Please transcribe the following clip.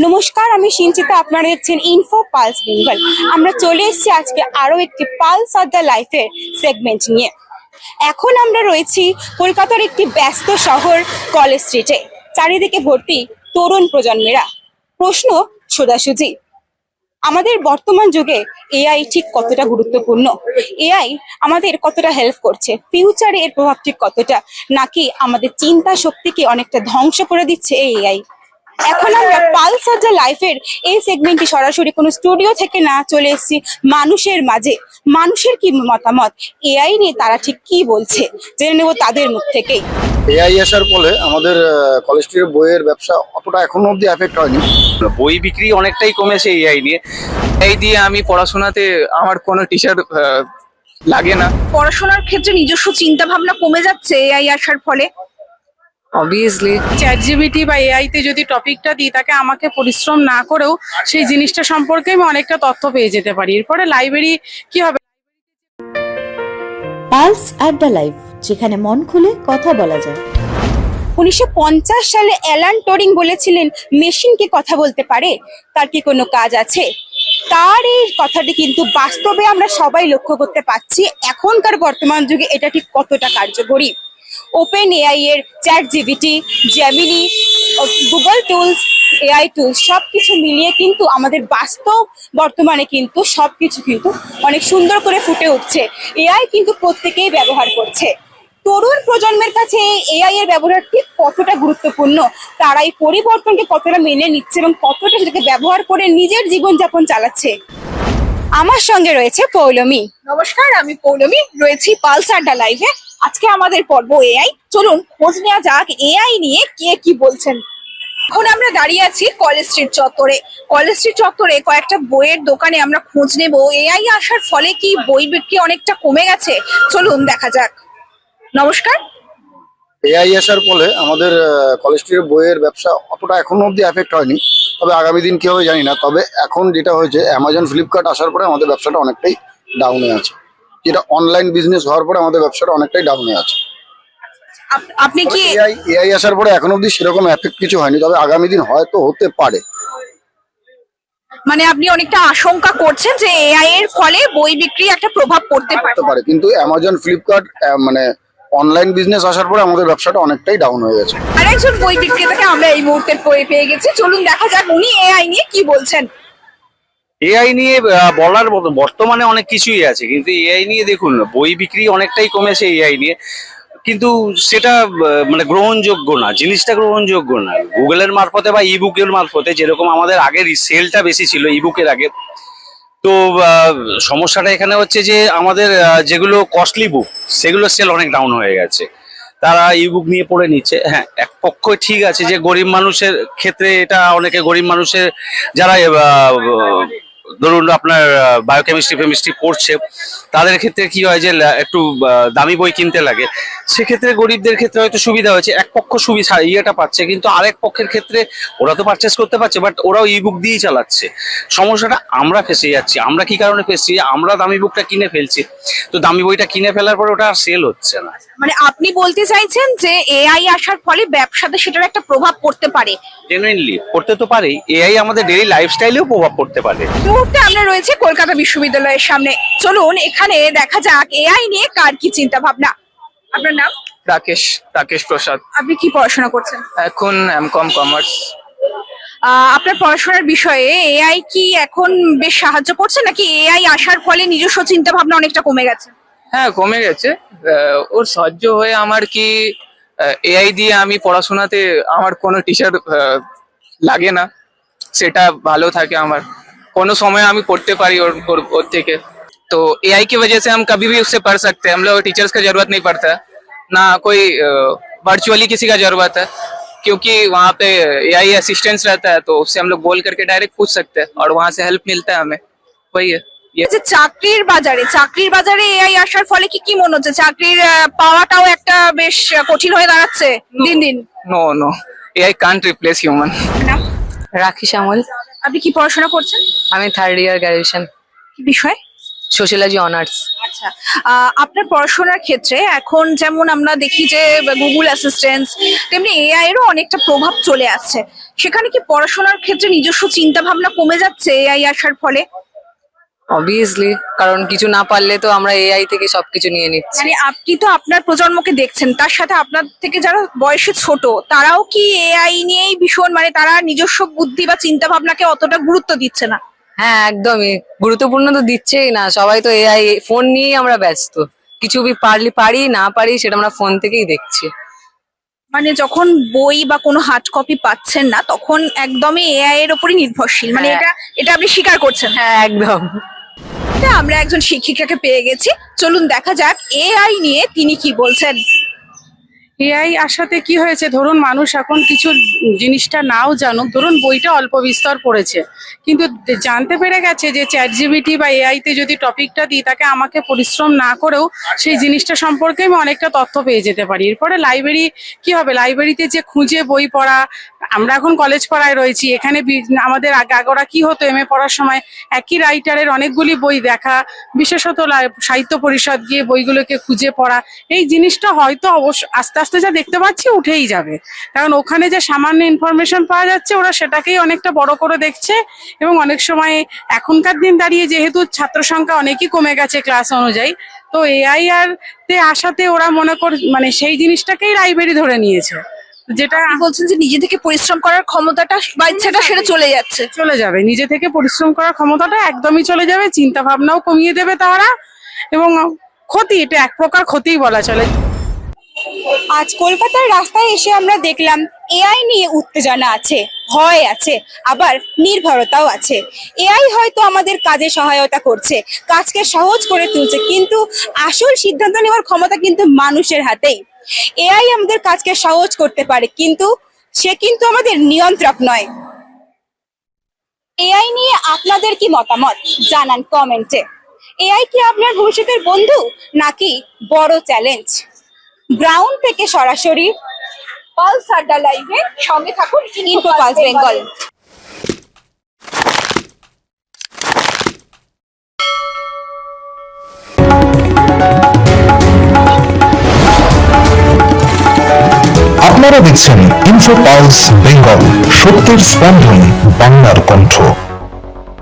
নমস্কার, আমি সিঞ্চিতা। আপনারা দেখছেন ইনফো পালস বেঙ্গল। আমরা চলে এসেছি আজকে আরো একটি পালস অফ দ্য লাইফের সেগমেন্ট নিয়ে। এখন আমরা রয়েছি কলকাতার একটি ব্যস্ত শহর কলেজ স্ট্রিটে। চারিদিকে ভর্তি তরুণ প্রজন্মেরা। প্রশ্ন সোজাসুজি, আমাদের বর্তমান যুগে এআই ঠিক কতটা গুরুত্বপূর্ণ? এআই আমাদের কতটা হেল্প করছে? ফিউচারে এর প্রভাব ঠিক কতটা, নাকি আমাদের চিন্তা শক্তিকে অনেকটা ধ্বংস করে দিচ্ছে এই এআই? এখন আমরা পালস অফ দ্য লাইফের এই সেগমেন্টটি সরাসরি কোনো স্টুডিও থেকে না, চলে এসেছি মানুষের মাঝে। মানুষের কি মতামত, এআই নিয়ে তারা ঠিক কি বলছে, জেনে নেব তাদের মুখ থেকেই। এআই আসার ফলে আমাদের কলেজ স্ট্রিটের বইয়ের ব্যবসা অতটা এখনো অব্দি এফেক্ট হয়নি। বই বিক্রি অনেকটাই কমেছে এআই নিয়ে। এই দিয়ে আমি পড়াশোনাতে আমার কোনো টিচার লাগে না। পড়াশোনার ক্ষেত্রে নিজস্ব চিন্তা ভাবনা কমে যাচ্ছে এআই আসার ফলে। অবভিয়াসলি চ্যাট জিপিটি বা এআই তে যদি টপিকটা দিই, তাকে আমাকে পরিশ্রম না করেও সেই জিনিসটা সম্পর্কে আমি অনেকটা তথ্য পেয়ে যেতে পারি। এরপরে লাইব্রেরি কি হবে? পালস আড্ডা লাইভ, যেখানে মন খুলে কথা বলা যায়। 1950 সালে অ্যালান টুরিং বলেছিলেন, মেশিন কি কথা বলতে পারে? তার কি কোনো কাজ আছে? তার এই কথাটি কিন্তু বাস্তবে আমরা সবাই লক্ষ্য করতে পারছি এখনকার বর্তমান যুগে এটা ঠিক কতটা কার্যকরী। ওপেন এআই এর chat GPT, Gemini, Google tools, AI tools সবকিছু মিলিয়ে কিন্তু আমাদের বাস্তব বর্তমানে কিন্তু সবকিছু কিন্তু অনেক সুন্দর করে ফুটে উঠছে। এআই কিন্তু প্রত্যেকেই ব্যবহার করছে। তরুণ প্রজন্মের কাছে এআই এর ব্যবহারটি কতটা গুরুত্বপূর্ণ, তারা এই পরিবর্তনকে কতটা মেনে নিচ্ছে এবং কতটা সেটাকে ব্যবহার করে নিজের জীবনযাপন চালাচ্ছে। আমার সঙ্গে রয়েছে পৌলমী। নমস্কার, আমি পৌলমী, রয়েছি পালস আড্ডা লাইভে। আজকে আমাদের পর্ব এআই। চলুন খোঁজ নেওয়া যাক এআই নিয়ে কে কি বলছেন। এখন আমরা দাঁড়িয়ে আছি কলেজ স্ট্রিট চত্বরে। কলেজ স্ট্রিট চত্বরে কয়েকটা বইয়ের দোকানে আমরা খোঁজ নেব এআই আসার ফলে কি বই বিক্রি অনেকটা কমে গেছে। চলুন দেখা যাক। নমস্কার। এআই আসার ফলে আমাদের কলেজ স্ট্রিটের বইয়ের ব্যবসা অতটা এখনো অব্দি এফেক্ট হয়নি, তবে আগামী দিন কি হবে জানি না। তবে এখন যেটা হয়েছে, অ্যামাজন ফ্লিপকার্ট আসার পরে আমাদের ব্যবসাটা অনেকটাই ডাউনে আছে। যেটা অনলাইন বিজনেস হওয়ার পরে আমাদের ব্যবসাটা অনেকটাই ডাউনে আছে। আপনি কি এআই আসার পরে এখন অব্দি সেরকম এফেক্ট কিছু হয়নি, তবে আগামী দিন হয়তো হতে পারে। মানে আপনি অনেকটা আশঙ্কা করছেন যে এআই এর ফলে বই বিক্রি একটা প্রভাব পড়তে পারে? কিন্তু অ্যামাজন ফ্লিপকার্ট মানে অনলাইন বিজনেস আসার পরে আমাদের ব্যবসাটা অনেকটাই ডাউন হয়ে গেছে। আর একজন বই বিক্রেতাকে আমরা এই মুহূর্তে পেয়ে গেছি। চলুন দেখা যাক উনি এআই নিয়ে কি বলছেন। এআই নিয়ে বলার মতো বর্তমানে অনেক কিছুই আছে, কিন্তু এআই নিয়ে দেখুন বই বিক্রি অনেকটাই কমেছে এআই নিয়ে, কিন্তু সেটা মানে গ্রহণযোগ্য না, জিনিসটা গ্রহণযোগ্য না। গুগলের মারফতে বা ইবুকের মারফতে, যেরকম আমাদের আগের সেলটা বেশি ছিল ইবুকের আগে, তো সমস্যাটা এখানে হচ্ছে যে আমাদের যেগুলো কস্টলি বুক সেগুলো সেল অনেক ডাউন হয়ে গেছে। তারা ইবুক নিয়ে পড়ে নিচ্ছে। হ্যাঁ, এক পক্ষ ঠিক আছে যে গরিব মানুষের ক্ষেত্রে এটা, অনেকে গরিব মানুষের যারা ধরুন আপনার বায়োকেমিস্ট্রি পড়ছে, তাদের ক্ষেত্রে কি হয় যে একটু দামি বই কিনতে লাগে। সেক্ষেত্রে গরিবদের ক্ষেত্রে হয়তো সুবিধা হয়েছে, এক পক্ষ সুবিধা ইয়েটা পাচ্ছে, কিন্তু আরেক পক্ষের ক্ষেত্রে ওরা তো পারচেস করতে পারছে, বাট ওরাও ইবুক দিয়েই চালাচ্ছে। সমস্যাটা আমরা ফেসে যাচ্ছি। আমরা কি কারণে ফেসছি? আমরা দামি বুকটা কিনে ফেলছি, তো দামি বইটা কিনে ফেলার পরে ওটা আর সেল হচ্ছে না। মানে আপনি বলতে চাইছেন যে এআই আসার ফলে ব্যবসাতে সেটার একটা প্রভাব পড়তে পারে? জেনুইনলি পড়তে তো পারেই, এআই আমাদের ডেইলি লাইফস্টাইলেও প্রভাব পড়তে পারে। এই মুহূর্তে আমরা রয়েছে কলকাতা বিশ্ববিদ্যালয়ের সামনে। চলুন এখানে দেখা যাক এআই নিয়ে কার কি চিন্তা ভাবনা। আপনার নাম? রাকেশ প্রসাদ। আপনি কি পড়াশোনা করছেন? এখন এমকম কমার্স। আপনার পড়াশোনার বিষয়ে এআই কি এখন বেশ সাহায্য করছে, নাকি এআই আসার ফলে নিজস্ব চিন্তা ভাবনা অনেকটা কমে গেছে? হ্যাঁ, কমে গেছে। ওর সাহায্য হয়ে আমার কি এআই দিয়ে আমি পড়াশোনাতে আমার কোনো টিচার লাগে না, সেটা ভালো থাকে। আমার কোনো সময় আমি পড়তে পারি ওর থেকে। तो एआई की वजह से हम कभी भी उससे पढ़ सकते हैं। हम लोग टीचर्स का जरूरत नहीं पड़ता, ना कोई वर्चुअली किसी का जरूरत है, क्योंकि वहाँ पे एआई असिस्टेंस रहता है, तो उससे हम लोग बोल करके डायरेक्ट पूछ सकते हैं और वहाँ से हेल्प मिलता है हमें। वही है ये। যে চাকরির বাজারে এআই আসার ফলে কি কি মনে হচ্ছে? চাকরির পাওয়াটাও একটা বেশ কঠিন হয়ে দাঁড়াচ্ছে দিন দিন। No, AI can't replace human. নাম? রাখি শ্যামল। আপনি কি পড়াশোনা করছেন? আমি থার্ড ইয়ার গ্রাজুয়েশন। কি বিষয়? Sociology honours. আচ্ছা, আপনার পড়াশোনার ক্ষেত্রে এখন যেমন আমরা দেখি যে গুগল অ্যাসিস্ট্যান্ট, তেমনি এআই এরও অনেকটা প্রভাব চলে আসছে। সেখানে কি পড়াশোনার ক্ষেত্রে নিজস্ব চিন্তা ভাবনা কমে যাচ্ছে এআই আসার ফলে? অবভিয়াসলি, কারণ কিছু না পারলে তো আমরা এআই থেকে সবকিছু নিয়ে নিচ্ছি। মানে আপনি তো আপনার প্রজন্মকে দেখছেন, তার সাথে আপনার থেকে যারা বয়সে ছোট তারাও কি এআই নিয়েই ভীষণ, মানে তারা নিজস্ব বুদ্ধি বা চিন্তা ভাবনাকে অতটা গুরুত্ব দিচ্ছে না? হ্যাঁ, একদমই গুরুত্বপূর্ণ তো দিচ্ছেই না, সবাই তো এআই ফোন নিয়েই আমরা ব্যস্ত। কিছু পারি না পারি সেটা আমরা ফোন থেকেই দেখছি। মানে যখন বই বা কোনো হার্ড কপি পাচ্ছেন না তখন একদমই এআই এর উপরই নির্ভরশীল, মানে হ্যাঁ। এটা এটা আপনি স্বীকার করছেন? হ্যাঁ, একদম। এটা আমরা একজন শিক্ষিকাকে পেয়ে গেছি, চলুন দেখা যাক এআই নিয়ে তিনি কি বলছেন। এআই আসাতে কি হয়েছে, ধরুন মানুষ এখন কিছু জিনিসটা নাও জানুক, ধরুন বইটা অল্প বিস্তর পড়েছে, কিন্তু জানতে পেরে গেছে যে চ্যাট জিপিটি বা এআই তে যদি টপিকটা দিই তাকে আমাকে পরিশ্রম না করেও সেই জিনিসটা সম্পর্কে আমি অনেকটা তথ্য পেয়ে যেতে পারি। এরপরে লাইব্রেরি কি হবে, লাইব্রেরিতে যে খুঁজে বই পড়া, আমরা এখন কলেজ পড়ায় রয়েছি, এখানে আমাদের আগোরা কি হতো এমএ পড়ার সময় একই রাইটারের অনেকগুলি বই দেখা, বিশেষত সাহিত্য পরিষদ গিয়ে বইগুলোকে খুঁজে পড়া, এই জিনিসটা হয়তো অবশ্য আস্তে আস্তে যা দেখতে পাচ্ছি উঠেই যাবে, কারণ ওখানে যে সামান্য ইনফরমেশন পাওয়া যাচ্ছে ওরা সেটাকেই অনেকটা বড় করে দেখছে। এবং অনেক সময় এখনকার দিন দাঁড়িয়ে যেহেতু ছাত্র সংখ্যা অনেকই কমে গেছে ক্লাস অনুযায়ী, তো এআই আর তে আসাতে ওরা মনে মানে সেই জিনিসটাকেই লাইব্রেরি ধরে নিয়েছে, যেটা আপনি বলছেন যে নিজে থেকে পরিশ্রম করার ক্ষমতাটা বা ইচ্ছাটা সেটা চলে যাচ্ছে। চলে যাবে, নিজে থেকে পরিশ্রম করার ক্ষমতাটা একদমই চলে যাবে, চিন্তা ভাবনাও কমিয়ে দেবে তারা, এবং ক্ষতি, এটা এক প্রকার ক্ষতিই বলা চলে। আজ কলকাতার রাস্তায় এসে আমরা দেখলাম এআই নিয়ে উত্তেজনা আছে, ভয় আছে, আবার নির্ভরতাও আছে। এআই হয়তো আমাদের কাজে সহায়তা করছে, কাজকে সহজ করে তুলছে, কিন্তু আসল সিদ্ধান্ত নেওয়ার ক্ষমতা কিন্তু মানুষের হাতেই। এআই আমাদের কাজকে সহজ করতে পারে, কিন্তু সে কিন্তু আমাদের নিয়ন্ত্রক নয়। এআই নিয়ে আপনাদের কি মতামত জানান কমেন্টে। এআই কি আপনার ভবিষ্যতের বন্ধু নাকি বড় চ্যালেঞ্জ? গ্রাউন্ড থেকে সরাসরি পালস আড্ডা লাইভে সঙ্গে থাকুন ইনফো পালস বেঙ্গল। আপনারা দেখছেন ইনফো পালস বেঙ্গল, সত্যের স্পন্দন, বাংলার কণ্ঠ।